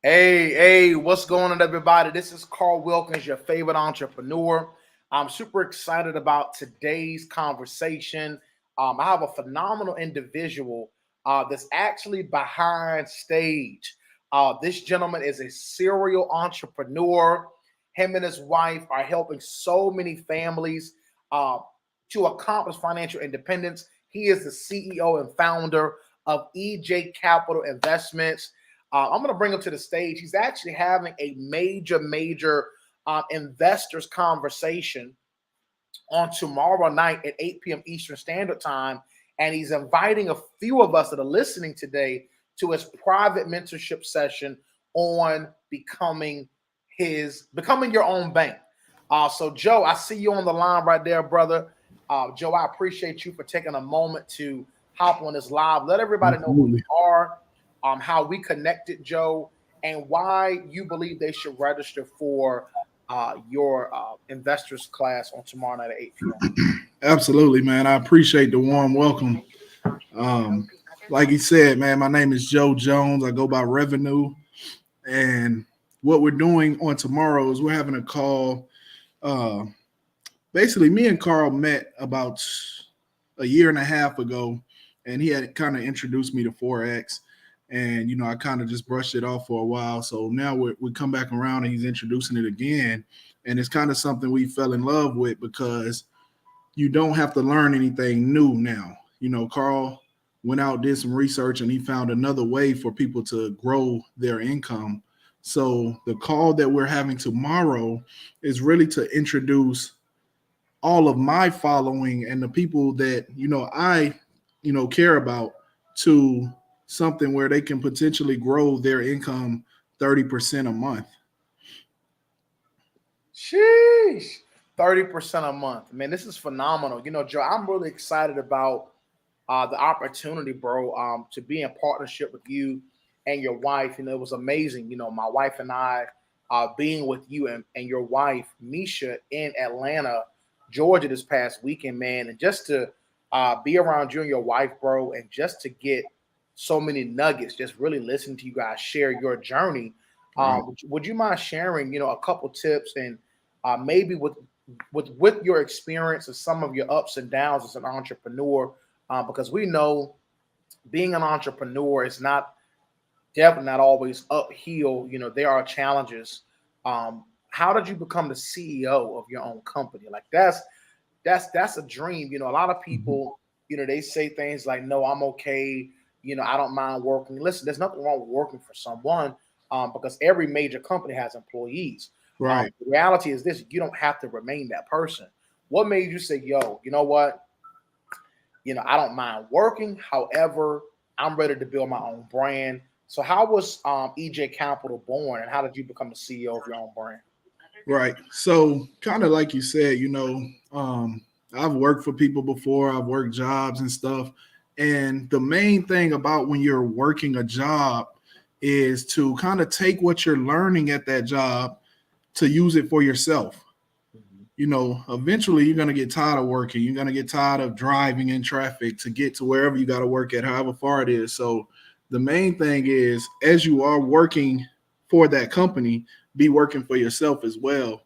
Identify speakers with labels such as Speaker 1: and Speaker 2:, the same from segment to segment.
Speaker 1: Hey, what's going on, everybody? This is Carl Wilkins, your favorite entrepreneur. I'm super excited about today's conversation. I have a phenomenal individual that's actually behind stage. This gentleman is a serial entrepreneur. Him and his wife are helping so many families uh, to accomplish financial independence. He is the CEO and founder of EJ Capital Investments. I'm going to bring him to the stage. He's actually having a major investors conversation on tomorrow night at 8 p.m. Eastern Standard Time. And he's inviting a few of us that are listening today to his private mentorship session on becoming your own bank. So Joe, I see you on the line right there, brother. Joe, I appreciate you for taking a moment to hop on this live. Let everybody know who you
Speaker 2: Absolutely.
Speaker 1: are, how we connected, Joe, and why you believe they should register for your investors class on tomorrow night at 8 p.m.
Speaker 2: Absolutely, man. I appreciate the warm welcome. Um, like he said, man, my name is Joe Jones. I go by Revenue. And what we're doing on tomorrow is we're having a call. Uh, Basically, me and Carl met about a year and a half ago, and he had kind of introduced me to Forex. And, I kind of just brushed it off for a while. So now we come back around and he's introducing it again. And it's kind of something we fell in love with because you don't have to learn anything new now. Carl went out, did some research, and he found another way for people to grow their income. So the call that we're having tomorrow is really to introduce all of my following and the people that, I, care about to something where they can potentially grow their income 30% a month.
Speaker 1: Sheesh. 30% a month. Man, this is phenomenal. Joe, I'm really excited about the opportunity, bro, to be in partnership with you and your wife. It was amazing. My wife and I being with you and your wife, Misha, in Atlanta, Georgia this past weekend, man. And just to be around you and your wife, bro, and just to get so many nuggets, just really listen to you guys share your journey.
Speaker 2: Right.
Speaker 1: Would you mind sharing, a couple tips and maybe with your experience and some of your ups and downs as an entrepreneur, because we know being an entrepreneur is not definitely not always uphill. There are challenges. How did you become the CEO of your own company? Like that's a dream. A lot of
Speaker 2: Mhm.
Speaker 1: people, they say things like, "No, I'm okay. I don't mind working." Listen, there's nothing wrong with working for someone, because every major company has employees.
Speaker 2: Right.
Speaker 1: The reality is this: you don't have to remain that person. What made you say, "Yo, you know what? I don't mind working. However, I'm ready to build my own brand." So, how was EJ Capital born, and how did you become the CEO of your own brand?
Speaker 2: Right. So, kind of like you said, I've worked for people before, I've worked jobs and stuff. And the main thing about when you're working a job is to kind of take what you're learning at that job to use it for yourself.
Speaker 1: Mhm.
Speaker 2: Eventually you're going to get tired of working. You're going to get tired of driving in traffic to get to wherever you got to work at, however far it is. So, the main thing is, as you are working for that company, be working for yourself as well.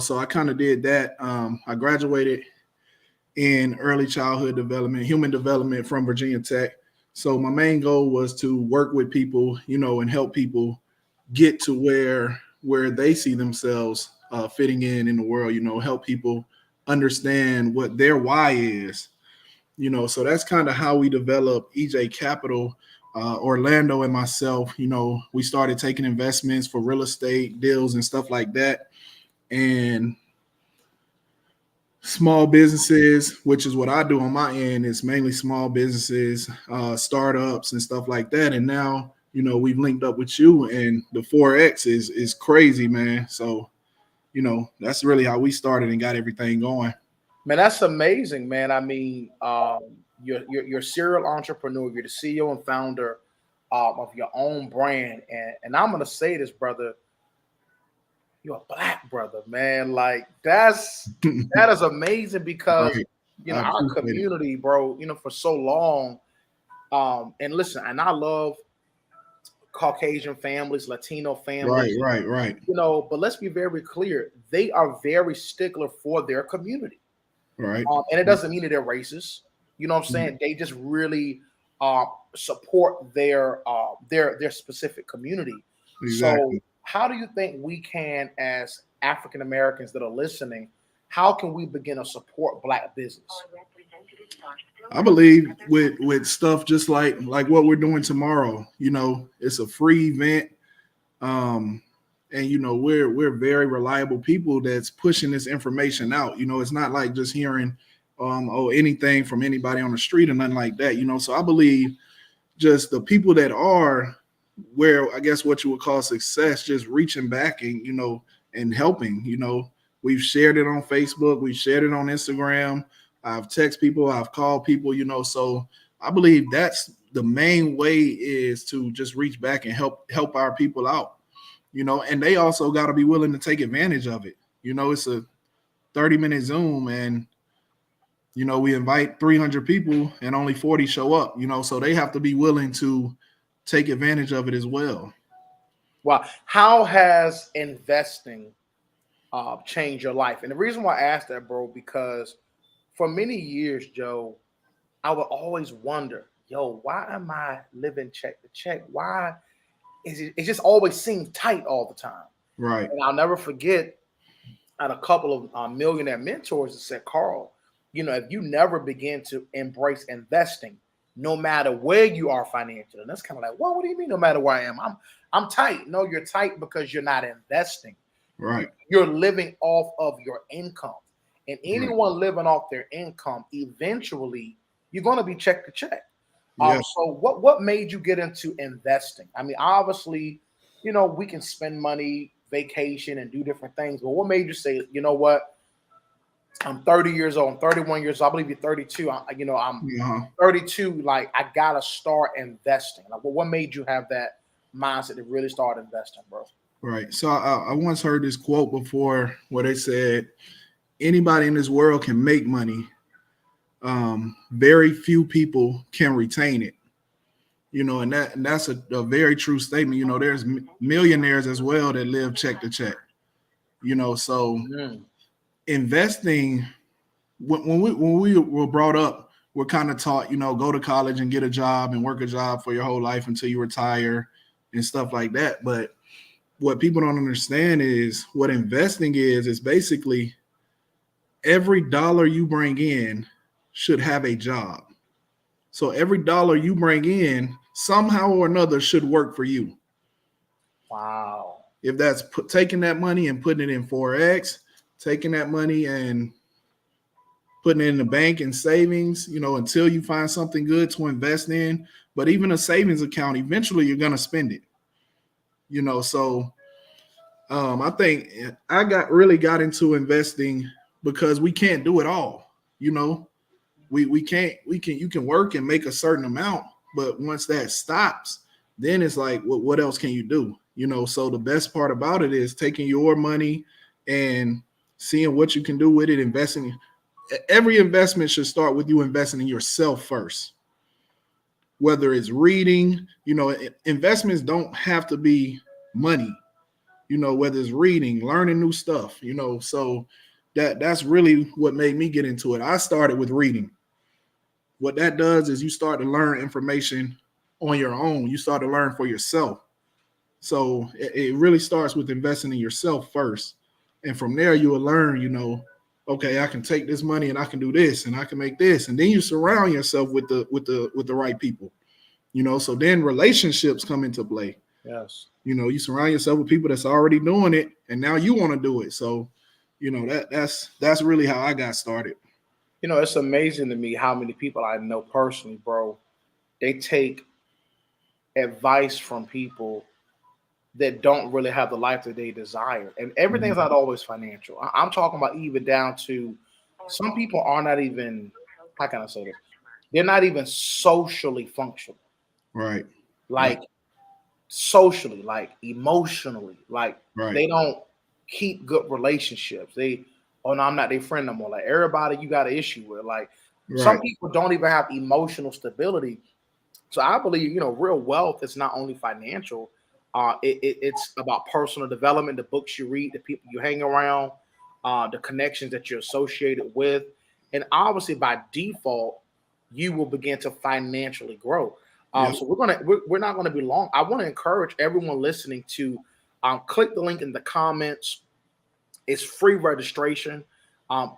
Speaker 2: So I kind of did that. I graduated in early childhood development, human development from Virginia Tech. So my main goal was to work with people, and help people get to where they see themselves fitting in the world. Help people understand what their why is. So that's kind of how we developed EJ Capital. Orlando and myself, we started taking investments for real estate deals and stuff like that. And small businesses, which is what I do on my end, is mainly small businesses, startups, and stuff like that. And now, we've linked up with you, and the 4X is crazy, man. So, that's really how we started and got everything going.
Speaker 1: Man, that's amazing, man. I mean, you're a serial entrepreneur. You're the CEO and founder of your own brand, and I'm gonna say this, brother. You're a black brother, man. Like that is amazing because
Speaker 2: Right. I
Speaker 1: our
Speaker 2: appreciate it.
Speaker 1: community, bro. For so long. And listen, and I love Caucasian families, Latino
Speaker 2: Right,
Speaker 1: families,
Speaker 2: right, right,
Speaker 1: but let's be very clear. They are very stickler for their community.
Speaker 2: right.
Speaker 1: And it doesn't mean that they're racist. You know what I'm saying? They just really support their specific community. So
Speaker 2: Exactly.
Speaker 1: how do you think we can, as African Americans that are listening, how can we begin to support Black business?
Speaker 2: I believe with stuff just like what we're doing tomorrow. It's a free event. And we're very reliable people that's pushing this information out. It's not like just hearing anything from anybody on the street or nothing like that. So I believe just the people that are where, I guess, what you would call success, just reaching back and helping. We've shared it on Facebook, we've shared it on Instagram, I've texted people, I've called people. So I believe that's the main way, is to just reach back and help our people out. And they also got to be willing to take advantage of it. It's a 30-minute Zoom, and we invite 300 people and only 40 show up, so they have to be willing to take advantage of it as well.
Speaker 1: Wow. How has investing changed your life? And the reason why I asked that, bro, because for many years, Joe, I would always wonder, why am I living check to check? Why it just always seemed tight all the time?
Speaker 2: Right.
Speaker 1: And I'll never forget, I had a couple of millionaire mentors that said, Carl, if you never begin to embrace investing, no matter where you are financially, and that's kind of like, well, what do you mean no matter where I am? I'm tight. No, you're tight because you're not investing.
Speaker 2: Right.
Speaker 1: You're living off of your income. And
Speaker 2: Right.
Speaker 1: anyone living off their income, eventually you're going to be check to check.
Speaker 2: Yes.
Speaker 1: So what made you get into investing? I mean, obviously, we can spend money, vacation, and do different things. But what made you say, you know what? I'm 30 years old. I'm 31 years old. I believe you're 32. I'm
Speaker 2: Uh-huh.
Speaker 1: 32. Like, I gotta start investing. Like, what made you have that mindset to really start investing, bro?
Speaker 2: Right. So I once heard this quote before where they said, anybody in this world can make money. Very few people can retain it. And that's a very true statement. There's millionaires as well that live check to check. So investing, when we were brought up, we're kind of taught, go to college and get a job and work a job for your whole life until you retire and stuff like that. But what people don't understand is what investing is basically every dollar you bring in should have a job. So every dollar you bring in somehow or another should work for you.
Speaker 1: Wow.
Speaker 2: If that's taking that money and putting it in Forex, taking that money and putting it in the bank and savings, until you find something good to invest in. But even a savings account, eventually you're going to spend it. So I think I really got into investing because we can't do it all. We can't, you can work and make a certain amount, but once that stops, then it's like, what else can you do? So the best part about it is taking your money and seeing what you can do with it, investing. Every investment should start with you investing in yourself first. Whether it's reading, investments don't have to be money, whether it's reading, learning new stuff, so that's really what made me get into it. I started with reading. What that does is you start to learn information on your own. You start to learn for yourself. So it really starts with investing in yourself first. And from there, you will learn, okay, I can take this money and I can do this and I can make this. And then you surround yourself with the right people, so then relationships come into play.
Speaker 1: Yes.
Speaker 2: You surround yourself with people that's already doing it, and now you want to do it. So, that's really how I got started.
Speaker 1: It's amazing to me how many people I know personally, bro. They take advice from people that don't really have the life that they desire. And everything's not always financial. I'm talking about even down to some people are not even, how can I say this? They're not even socially functional.
Speaker 2: Right.
Speaker 1: Like socially, like emotionally, like
Speaker 2: Right.
Speaker 1: they don't keep good relationships. Oh no, I'm not their friend no more. Like everybody you got an issue with. Like some people don't even have emotional stability. So I believe, real wealth is not only financial, it's about personal development, the books you read, the people you hang around, the connections that you're associated with. And obviously, by default, you will begin to financially grow.
Speaker 2: Yep.
Speaker 1: So we're not going to be long. I want to encourage everyone listening to click the link in the comments. It's free registration.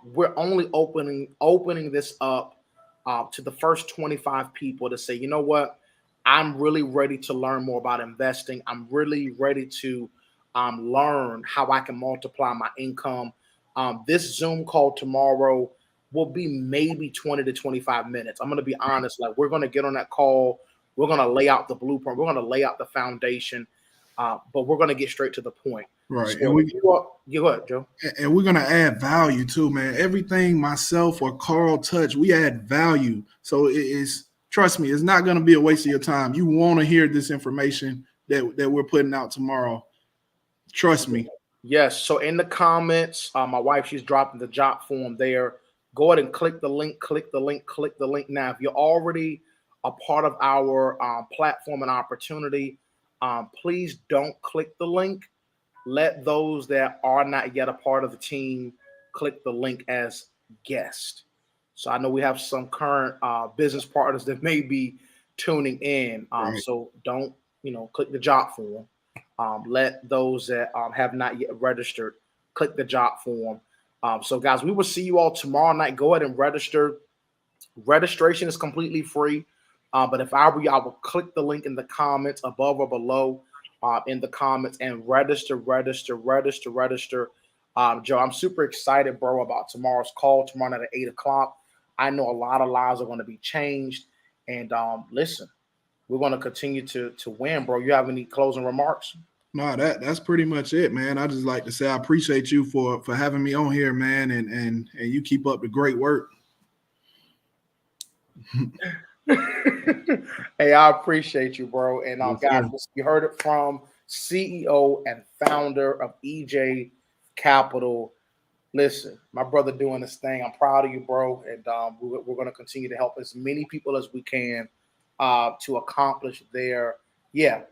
Speaker 1: We're only opening this up to the first 25 people to say, you know what, I'm really ready to learn more about investing. I'm really ready to learn how I can multiply my income. This Zoom call tomorrow will be maybe 20 to 25 minutes. I'm going to be honest. Like, we're going to get on that call. We're going to lay out the blueprint. We're going to lay out the foundation, but we're going to get straight to the point.
Speaker 2: Right.
Speaker 1: So you go ahead, Joe.
Speaker 2: And we're gonna add value too, man. Everything myself or Carl touch, we add value. So it is, trust me, it's not gonna be a waste of your time. You want to hear this information that we're putting out tomorrow. Trust me.
Speaker 1: Yes. So in the comments, my wife, she's dropping the job form there. Go ahead and click the link, click the link, click the link. Now, if you're already a part of our platform and opportunity, please don't click the link. Let those that are not yet a part of the team click the link as guest. So I know we have some current business partners that may be tuning in.
Speaker 2: Right.
Speaker 1: So don't, click the job form. Let those that have not yet registered click the job form. So guys, we will see you all tomorrow night. Go ahead and register. Registration is completely free. But if I were you, I will click the link in the comments above or below in the comments and register. Joe, I'm super excited, bro, about tomorrow's call tomorrow night at 8:00. I know a lot of lives are going to be changed. And listen, we're going to continue to win, bro. You have any closing remarks?
Speaker 2: No, that's pretty much it, man. I just like to say I appreciate you for having me on here, man, and you keep up the great work.
Speaker 1: Hey, I appreciate you, bro. And
Speaker 2: Yes,
Speaker 1: guys, you heard it from CEO and founder of EJ Capital. Listen, my brother doing this thing. I'm proud of you, bro. And we're going to continue to help as many people as we can to accomplish their,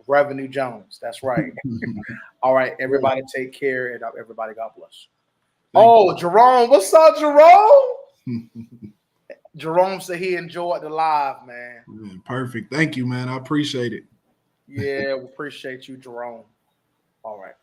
Speaker 1: Revenue Jones. That's right. All right, everybody take care, and everybody, God bless. Jerome. What's up, Jerome? Jerome said he enjoyed the live, man.
Speaker 2: Perfect. Thank you, man. I appreciate it.
Speaker 1: Yeah, we appreciate you, Jerome. All right.